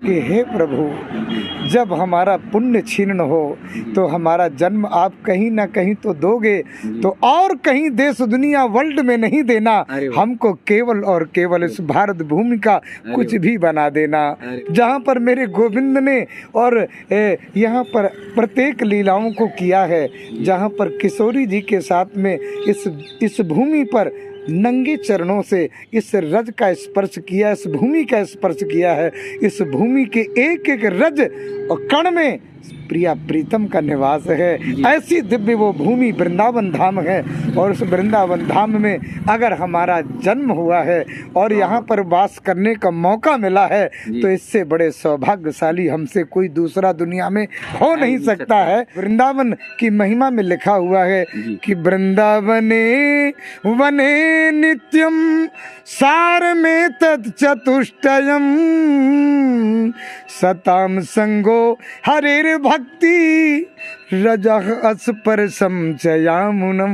कि हे प्रभु, जब हमारा पुण्य छीन हो तो हमारा जन्म आप कहीं ना कहीं तो दोगे, तो और कहीं देश दुनिया वर्ल्ड में नहीं देना, हमको केवल और केवल इस भारत भूमि का कुछ भी बना देना, जहाँ पर मेरे गोविंद ने और यहाँ पर प्रत्येक लीलाओं को किया है, जहाँ पर किशोरी जी के साथ में इस भूमि पर नंगे चरणों से इस रज का स्पर्श किया, इस भूमि का स्पर्श किया है। इस भूमि के एक एक रज और कण में प्रिया प्रीतम का निवास है। ऐसी दिव्य वो भूमि वृंदावन धाम है, और उस वृंदावन धाम में अगर हमारा जन्म हुआ है और यहाँ पर वास करने का मौका मिला है, तो इससे बड़े सौभाग्यशाली हमसे कोई दूसरा दुनिया में हो नहीं सकता है। वृंदावन की महिमा में लिखा हुआ है कि वृंदावने वने नित्यम सार में तत्चतुष्टयम सताम संगो हरिर भक्ति रजह अस्पर्शम चयामुनम।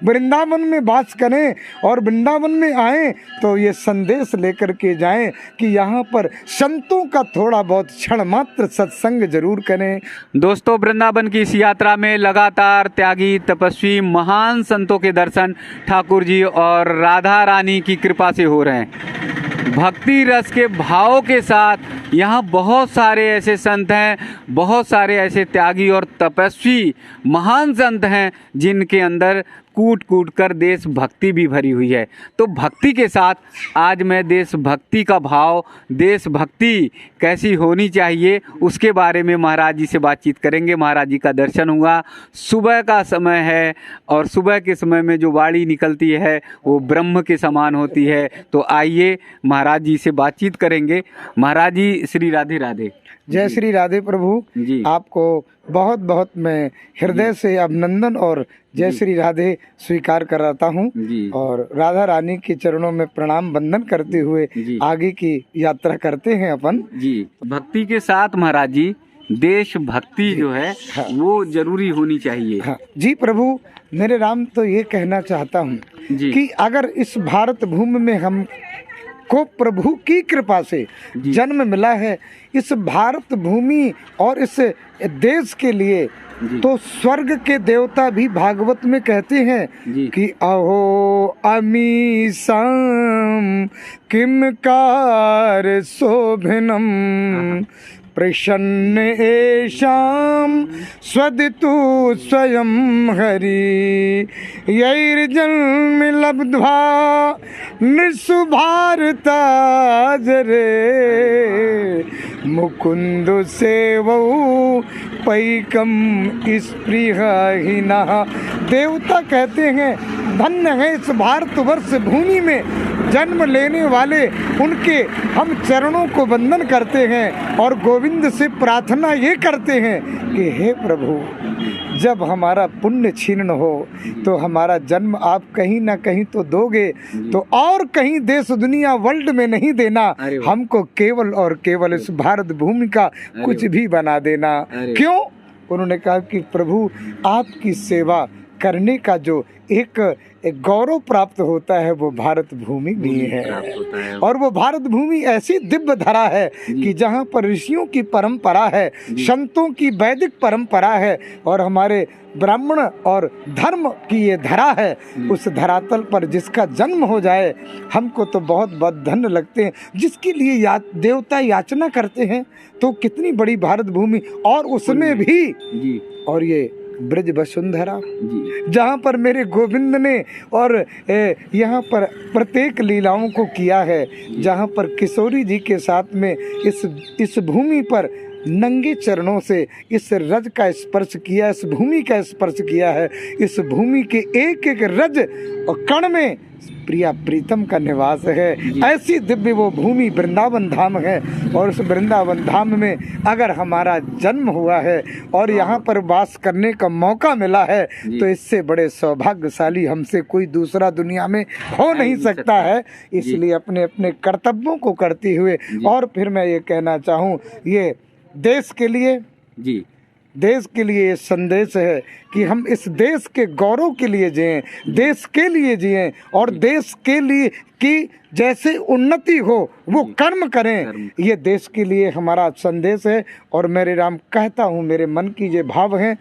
वृंदावन में वास करें और वृंदावन में आएं तो ये संदेश लेकर के जाएं कि यहाँ पर संतों का थोड़ा बहुत क्षण मात्र सत्संग जरूर करें। दोस्तों, वृंदावन की इस यात्रा में लगातार त्यागी तपस्वी महान संतों के दर्शन ठाकुर जी और राधा रानी की कृपा से हो रहे हैं। भक्ति रस के भाव के साथ यहाँ बहुत सारे ऐसे संत हैं, बहुत सारे ऐसे त्यागी और तपस्वी महान संत हैं जिनके अंदर कूट कूट कर देशभक्ति भी भरी हुई है। तो भक्ति के साथ आज मैं देशभक्ति का भाव, देशभक्ति कैसी होनी चाहिए, उसके बारे में महाराज जी से बातचीत करेंगे। महाराज जी का दर्शन हुआ, सुबह का समय है और सुबह के समय में जो वाणी निकलती है वो ब्रह्म के समान होती है। तो आइए महाराज जी से बातचीत करेंगे। महाराज जी, श्री राधे राधे। जय श्री राधे प्रभु जी। आपको बहुत बहुत मैं हृदय से अभिनंदन और जय श्री राधे स्वीकार कराता हूँ, और राधा रानी के चरणों में प्रणाम बंदन करते हुए आगे की यात्रा करते हैं अपन जी। भक्ति के साथ महाराज जी देशभक्ति जो है वो जरूरी होनी चाहिए। जी प्रभु, मेरे राम तो ये कहना चाहता हूँ कि अगर इस भारत भूमि में हम को प्रभु की कृपा से जन्म मिला है, इस भारत भूमि और इस देश के लिए, तो स्वर्ग के देवता भी भागवत में कहते हैं कि अहो अमीसाम किम कार शोभनम प्रसन्न एषाम स्वदितु स्वयं हरि यैर्जन्म लब्ध्वा नृसुभारता जरे मुकुंद सेवौ पैकम स्पृहहीनः। देवता कहते हैं धन्य है इस भारतवर्ष भूमि में जन्म लेने वाले, उनके हम चरणों को वंदन करते हैं और गोविंद से प्रार्थना ये करते हैं कि हे प्रभु, जब हमारा पुण्य छीन हो तो हमारा जन्म आप कहीं ना कहीं तो दोगे, तो और कहीं देश दुनिया वर्ल्ड में नहीं देना, हमको केवल और केवल इस भारत भूमि का कुछ भी बना देना। क्यों? उन्होंने कहा कि प्रभु, आपकी सेवा करने का जो एक गौरव प्राप्त होता है वो भारत भूमि भी है, और वो भारत भूमि ऐसी दिव्य धरा है कि जहाँ पर ऋषियों की परंपरा है, संतों की वैदिक परंपरा है, और हमारे ब्राह्मण और धर्म की ये धरा है। उस धरातल पर जिसका जन्म हो जाए हमको तो बहुत बहुत धन्य लगते हैं, जिसके लिए देवता याचना करते हैं। तो कितनी बड़ी भारत भूमि, और उसमें भी और ये ब्रज वसुंधरा, जहाँ पर मेरे गोविंद ने और यहाँ पर प्रत्येक लीलाओं को किया है, जहाँ पर किशोरी जी के साथ में इस भूमि पर नंगे चरणों से इस रज का स्पर्श किया, इस भूमि का स्पर्श किया है। इस भूमि के एक एक रज और कण में प्रिया प्रीतम का निवास है। ऐसी दिव्य वो भूमि वृंदावन धाम है, और उस वृंदावन धाम में अगर हमारा जन्म हुआ है और यहाँ पर वास करने का मौका मिला है, तो इससे बड़े सौभाग्यशाली हमसे कोई दूसरा दुनिया में हो नहीं सकता है। इसलिए अपने अपने कर्तव्यों को करते हुए, और फिर मैं ये कहना चाहूँ, ये देश के लिए देश के लिए ये संदेश है कि हम इस देश के गौरव के लिए जिएं, देश के लिए जिएं, और देश के लिए कि जैसे उन्नति हो वो कर्म करें, ये देश के लिए हमारा संदेश है। और मेरे राम कहता हूँ, मेरे मन की ये भाव हैं,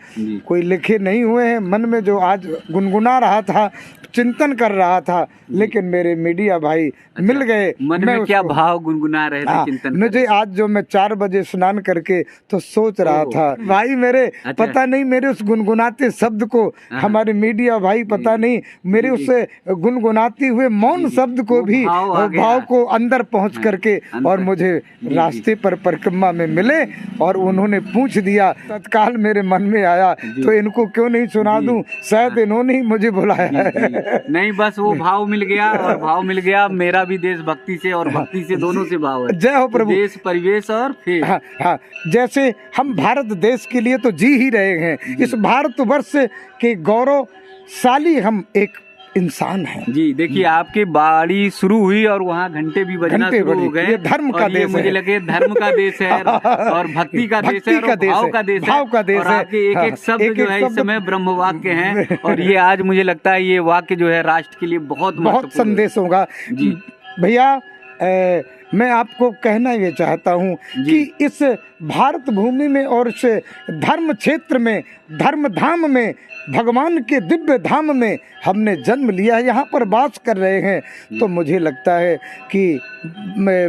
कोई लिखे नहीं हुए हैं, मन में जो आज गुनगुना रहा था, चिंतन कर रहा था, लेकिन मेरे मीडिया भाई मिल गए। मन में क्या भाव गुनगुना रहे थे, चिंतन मुझे आज जो मैं 4 बजे स्नान करके तो सोच रहा था, भाई मेरे पता नहीं मेरे उस गुनगुनाते शब्द को हमारे मीडिया भाई पता नहीं मेरे उस गुनगुनाते हुए मौन शब्द को भी भाव को अंदर पहुंच करके और मुझे रास्ते पर परिक्रमा में मिले और उन्होंने पूछ दिया, तत्काल मेरे मन में आया तो इनको क्यों नहीं सुना दूं, शायद इन्होंने ही मुझे बुलाया है। नहीं, बस वो भाव मिल गया और भाव मिल गया। मेरा भी देशभक्ति से और भक्ति से दोनों से भाव है। जय हो प्रभु। देश, परिवेश और फिर हाँ, जैसे हम भारत देश के लिए तो जी ही रहे हैं, इस भारतवर्ष के गौरवशाली हम एक इंसान है। जी देखिए, आपकी बाड़ी शुरू हुई और वहाँ घंटे भी बजना शुरू हो गए। ये धर्म का देश है, मुझे लगे धर्म का देश है और भक्ति का देश है और भाव का देश है। भाव का देश और आपके एक एक शब्द जो है इस समय ब्रह्म वाक्य हैं और ये आज मुझे लगता है ये वाक्य जो है राष्ट्र के लिए बहुत संदेश होगा। भैया मैं आपको कहना ये चाहता हूँ कि इस भारत भूमि में और इस धर्म क्षेत्र में, धर्म धाम में, भगवान के दिव्य धाम में हमने जन्म लिया है, यहाँ पर वास कर रहे हैं, तो मुझे लगता है कि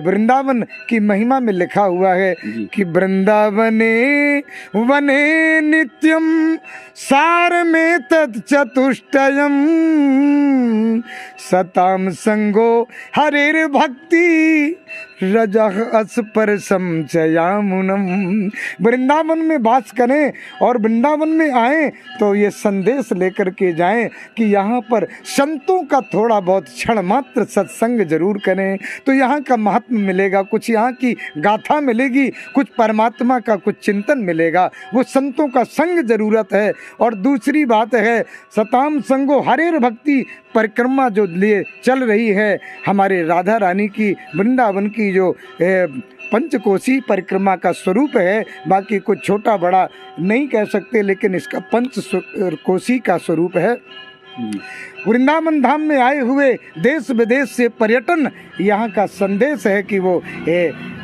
वृंदावन की महिमा में लिखा हुआ है कि वृंदावने वने नित्यम सार में तत्चतुष्टयम सताम संगो हरेर भक्ति रजह अस्पर्शम चयामुनम। वृंदावन में वास करें और वृंदावन में आए तो ये संदेश लेकर के जाएं कि यहाँ पर संतों का थोड़ा बहुत क्षण मात्र सत्संग जरूर करें तो यहाँ का महात्म मिलेगा, कुछ यहाँ की गाथा मिलेगी, कुछ परमात्मा का कुछ चिंतन मिलेगा। वो संतों का संग जरूरत है। और दूसरी बात है सताम संगो हरेर भक्ति परिक्रमा जो लिए चल रही है हमारे राधा रानी की, वृंदावन की जो पंचकोशी परिक्रमा का स्वरूप है, बाकी कुछ छोटा बड़ा नहीं कह सकते, लेकिन इसका पंचकोशी का स्वरूप है। वृंदावन धाम में आए हुए देश विदेश से पर्यटन यहाँ का संदेश है कि वो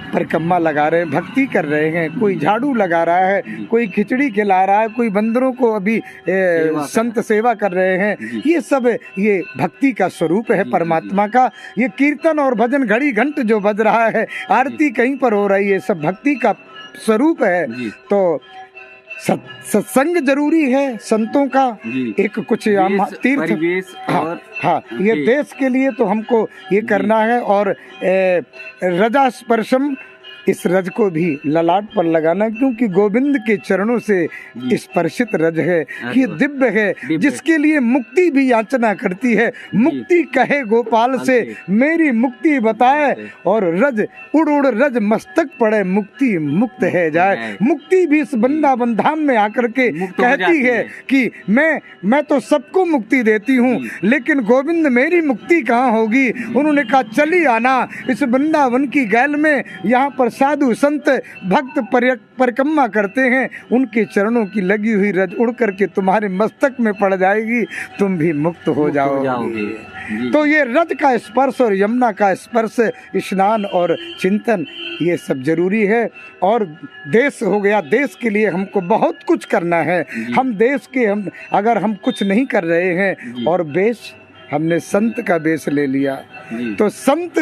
परिक्रमा लगा रहे हैं, भक्ति कर रहे हैं, कोई झाड़ू लगा रहा है, कोई खिचड़ी खिला रहा है, कोई बंदरों को अभी संत सेवा कर रहे हैं। ये सब ये भक्ति का स्वरूप है परमात्मा का। ये कीर्तन और भजन घड़ी घंट जो बज रहा है, आरती कहीं पर हो रही है, सब भक्ति का स्वरूप है। तो सत्संग जरूरी है संतों का, एक कुछ तीर्थ। हाँ, ये देश के लिए तो हमको ये करना है। और रजा स्पर्शम, इस रज को भी ललाट पर लगाना, क्योंकि गोविंद के चरणों से स्पर्शित रज है, ये दिव्य है, जिसके लिए मुक्ति भी याचना करती है। मुक्ति कहे गोपाल से मेरी मुक्ति बताए, और रज उड़ उड़ रज मस्तक पड़े मुक्ति मुक्त है जाए। मुक्ति भी इस वृंदावन धाम में आकर के कहती है कि मैं तो सबको मुक्ति देती हूँ, लेकिन गोविंद मेरी मुक्ति कहाँ होगी। उन्होंने कहा चली आना इस वृंदावन की गैल में, यहाँ पर साधु संत भक्त परिक्रमा करते हैं, उनके चरणों की लगी हुई रज उड़ करके तुम्हारे मस्तक में पड़ जाएगी, तुम भी मुक्त हो जाओगे। तो ये रज का स्पर्श और यमुना का स्पर्श, स्नान और चिंतन, ये सब जरूरी है। और देश हो गया, देश के लिए हमको बहुत कुछ करना है। हम देश के अगर हम कुछ नहीं कर रहे हैं और बेश हमने संत का बेश ले लिया, तो संत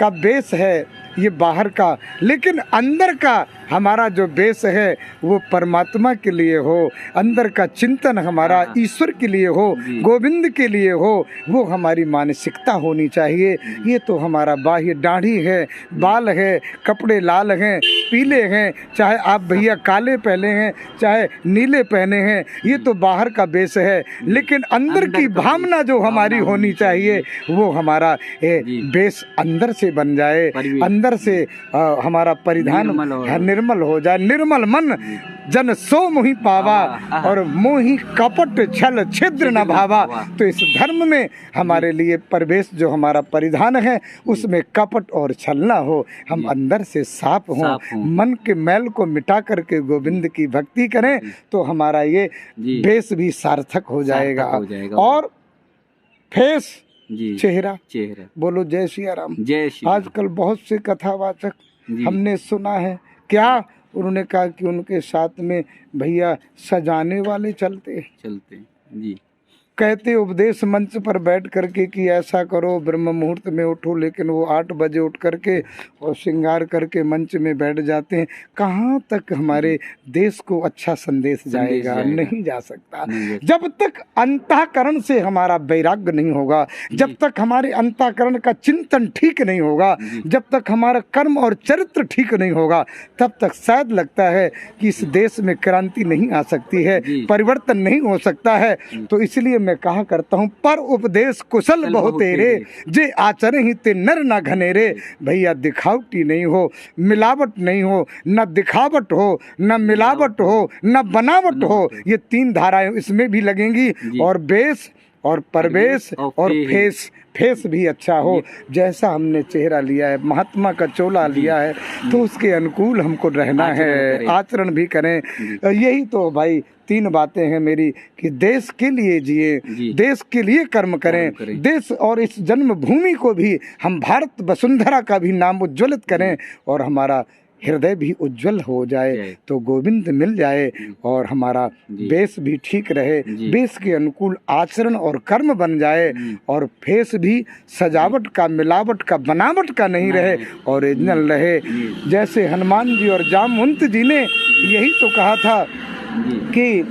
का बेश है ये बाहर का, लेकिन अंदर का हमारा जो बेस है वो परमात्मा के लिए हो, अंदर का चिंतन हमारा ईश्वर के लिए हो, गोविंद के लिए हो, वो हमारी मानसिकता होनी चाहिए। ये तो हमारा बाह्य दाढ़ी है, बाल है, कपड़े लाल हैं, पीले हैं, चाहे आप भैया काले पहने हैं, चाहे नीले पहने हैं, ये तो बाहर का बेस है, लेकिन अंदर की भावना जो हमारी होनी चाहिए वो हमारा बेस अंदर से बन जाए, अंदर से हमारा परिधान निर्मल हो जाए। निर्मल मन जन सो मोहि पावा, और मोहि कपट छल छिद्र न भावा। तो इस धर्म में हमारे लिए प्रवेश जो हमारा परिधान है उसमें कपट और छल न हो, हम अंदर से साफ हों, मन के मैल को मिटा करके गोविंद की भक्ति करें, तो हमारा ये भेष भी सार्थक हो जाएगा। और फेस जी चेहरा। चेहरा। बोलो जय सिया राम। जय श्री राम। आजकल बहुत से कथावाचक जी। हमने सुना है, क्या उन्होंने कहा कि उनके साथ में भैया सजाने वाले चलते हैं। चलते जी। कहते उपदेश मंच पर बैठ करके कि ऐसा करो, ब्रह्म मुहूर्त में उठो, लेकिन वो 8 बजे उठ करके और श्रृंगार करके मंच में बैठ जाते हैं। कहाँ तक हमारे देश को अच्छा संदेश जाएगा? नहीं जा सकता। जब तक अंतःकरण से हमारा वैराग्य नहीं होगा, जब तक हमारे अंतःकरण का चिंतन ठीक नहीं होगा, जब तक हमारा कर्म और चरित्र ठीक नहीं होगा, तब तक शायद लगता है कि इस देश में क्रांति नहीं आ सकती है, परिवर्तन नहीं हो सकता है। तो इसलिए मैं कहा करता हूँ, पर उपदेश कुशल बहु तेरे, जे आचरण ही ते नर न घनेरे। भैया दिखावटी नहीं हो, मिलावट नहीं हो, न दिखावट हो, न मिलावट हो, न बनावट हो। ये 3 धाराएं इसमें भी लगेंगी। और बेस और परवेश और फेस भी अच्छा हो। जैसा हमने चेहरा लिया है, महात्मा का चोला लिया है, तो उसके अनुकूल हमको रहना है, आचरण भी करें। यही तो भाई 3 बातें हैं मेरी कि देश के लिए जिए, देश के लिए कर्म करें, देश और इस जन्मभूमि को भी हम भारत वसुंधरा का भी नाम उज्ज्वलित करें, और हमारा हृदय भी उज्जवल हो जाए, तो गोविंद मिल जाए, और हमारा बेस भी ठीक रहे, बेस के अनुकूल आचरण और कर्म बन जाए, और फेस भी सजावट का, मिलावट का, बनावट का नहीं रहे, ओरिजिनल रहे। जैसे हनुमान जी और जामवंत जी ने यही तो कहा था कि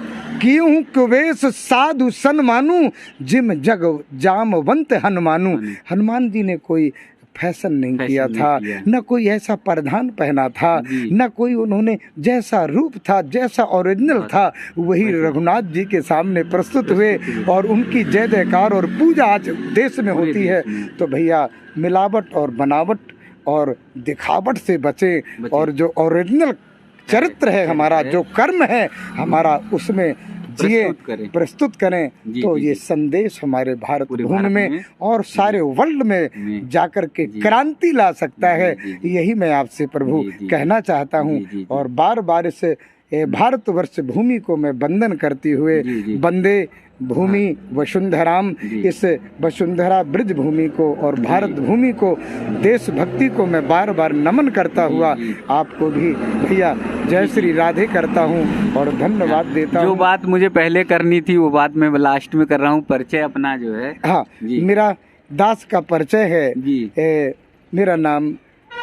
क्यों कुवेश साधु सन मानू, जिम जग जामवंत हनुमानू। हनुमान जी ने कोई फैशन नहीं किया था, न कोई ऐसा परिधान पहना था, न कोई उन्होंने जैसा रूप था, जैसा ओरिजिनल था, वही रघुनाथ जी के सामने प्रस्तुत हुए, और उनकी जय जयकार और पूजा आज देश में होती है। तो भैया मिलावट और बनावट और दिखावट से बचें, और जो ओरिजिनल चरित्र है हमारा, जो कर्म है हमारा, उसमें जिए, प्रस्तुत करें। तो ये संदेश हमारे भारत भूमि में और सारे वर्ल्ड में जाकर के क्रांति ला सकता है। यही मैं आपसे प्रभु कहना चाहता हूँ, और बार बार इस भारतवर्ष भूमि को मैं वंदन करते हुए, वंदे भूमि वसुंधराम, इस वसुंधरा ब्रज भूमि को और भारत भूमि को, देशभक्ति को मैं बार बार नमन करता हुआ आपको भी भैया जय श्री राधे करता हूँ और धन्यवाद देता हूँ। जो बात मुझे पहले करनी थी वो बात मैं लास्ट में कर रहा हूँ। परिचय अपना जो है, हाँ, मेरा दास का परिचय है। मेरा नाम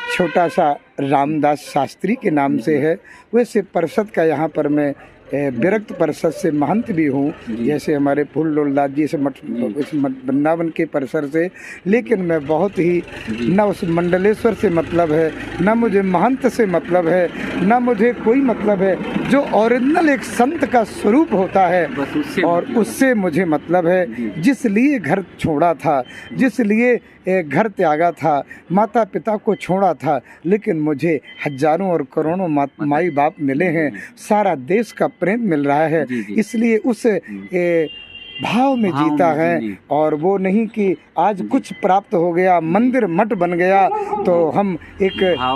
छोटा सा रामदास शास्त्री के नाम से है। वैसे परिषद का यहाँ पर मैं विरक्त परिषद से महंत भी हूँ, जैसे हमारे फूल लोलदास जी से वृंदावन के परिसर से, लेकिन मैं बहुत ही न उस मंडलेश्वर से मतलब है, न मुझे महंत से मतलब है, न मुझे कोई मतलब है। जो ओरिजिनल एक संत का स्वरूप होता है, और उससे मुझे मतलब है। जिस लिए घर छोड़ा था, जिस लिए घर त्यागा था, माता पिता को छोड़ा था, लेकिन मुझे हजारों और करोड़ों माई बाप मिले हैं, सारा देश का प्रेम मिल रहा है। इसलिए उस भाव में जीता है, और वो नहीं कि आज कुछ प्राप्त हो गया, मंदिर मठ बन गया, तो हम एक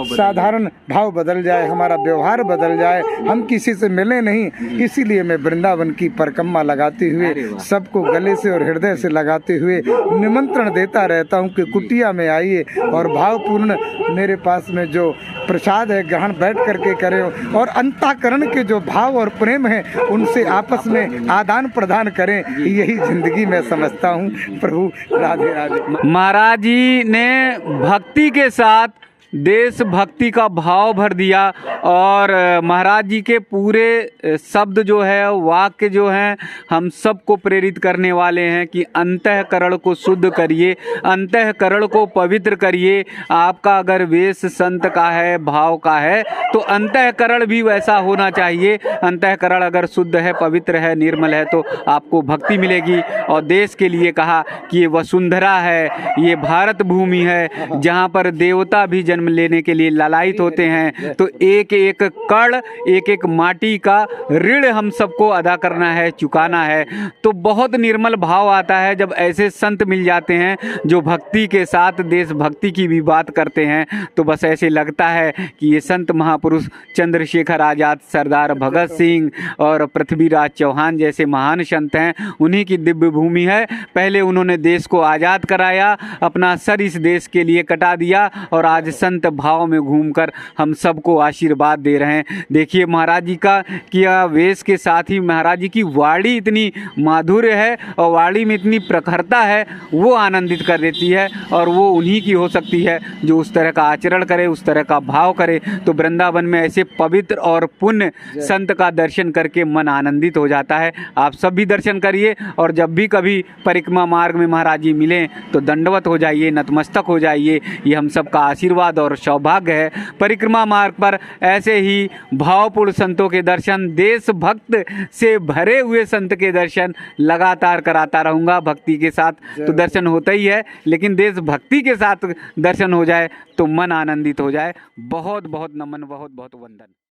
साधारण भाव बदल जाए, हमारा व्यवहार बदल जाए, हम किसी से मिले नहीं। इसीलिए मैं वृंदावन की परिक्रमा लगाते हुए, सबको गले से और हृदय से लगाते हुए निमंत्रण देता रहता हूँ कि कुटिया में आइए, और भावपूर्ण मेरे पास में जो प्रसाद है ग्रहण बैठ करके करें, और अंतःकरण के जो भाव और प्रेम है उनसे आपस में आदान प्रदान करें। यही जिंदगी मैं समझता हूँ। प्रभु राधे राधे। महाराज जी ने भक्ति के साथ देशभक्ति का भाव भर दिया, और महाराज जी के पूरे शब्द जो है, वाक्य जो हैं, हम सबको प्रेरित करने वाले हैं कि अंतःकरण को शुद्ध करिए, अंतःकरण को पवित्र करिए। आपका अगर वेश संत का है, भाव का है, तो अंतःकरण भी वैसा होना चाहिए। अंतःकरण अगर शुद्ध है, पवित्र है, निर्मल है, तो आपको भक्ति मिलेगी। और देश के लिए कहा कि ये वसुंधरा है, ये भारत भूमि है, जहाँ पर देवता भी जन्म जन्म लेने के लिए लालायित होते हैं, तो एक एक कण, एक एक माटी का ऋण हम सबको अदा करना है, चुकाना है। तो बहुत निर्मल भाव आता है जब ऐसे संत मिल जाते हैं जो भक्ति के साथ देशभक्ति की भी बात करते हैं। तो बस ऐसे लगता है कि ये संत महापुरुष चंद्रशेखर आज़ाद, सरदार भगत सिंह और पृथ्वीराज चौहान जैसे महान संत हैं, उन्हीं की दिव्य भूमि है। पहले उन्होंने देश को आज़ाद कराया, अपना सर इस देश के लिए कटा दिया और आज संत भाव में घूमकर हम सबको आशीर्वाद दे रहे हैं। देखिए महाराज जी का किया वेश के साथ ही महाराज जी की वाणी इतनी माधुर्य है और वाणी में इतनी प्रखरता है, वो आनंदित कर देती है। और वो उन्हीं की हो सकती है जो उस तरह का आचरण करे, उस तरह का भाव करे। तो वृंदावन में ऐसे पवित्र और पुण्य संत का दर्शन करके मन आनंदित हो जाता है। आप सब भी दर्शन करिए और जब भी कभी परिक्रमा मार्ग में महाराज जी मिलें तो दंडवत हो जाइए, नतमस्तक हो जाइए। ये हम सबका आशीर्वाद और सौभाग्य है। परिक्रमा मार्ग पर ऐसे ही भावपूर्ण संतों के दर्शन, देशभक्त से भरे हुए संत के दर्शन लगातार कराता रहूँगा। भक्ति के साथ तो दर्शन होता ही है, लेकिन देशभक्ति के साथ दर्शन हो जाए तो मन आनंदित हो जाए। बहुत बहुत नमन, बहुत बहुत वंदन।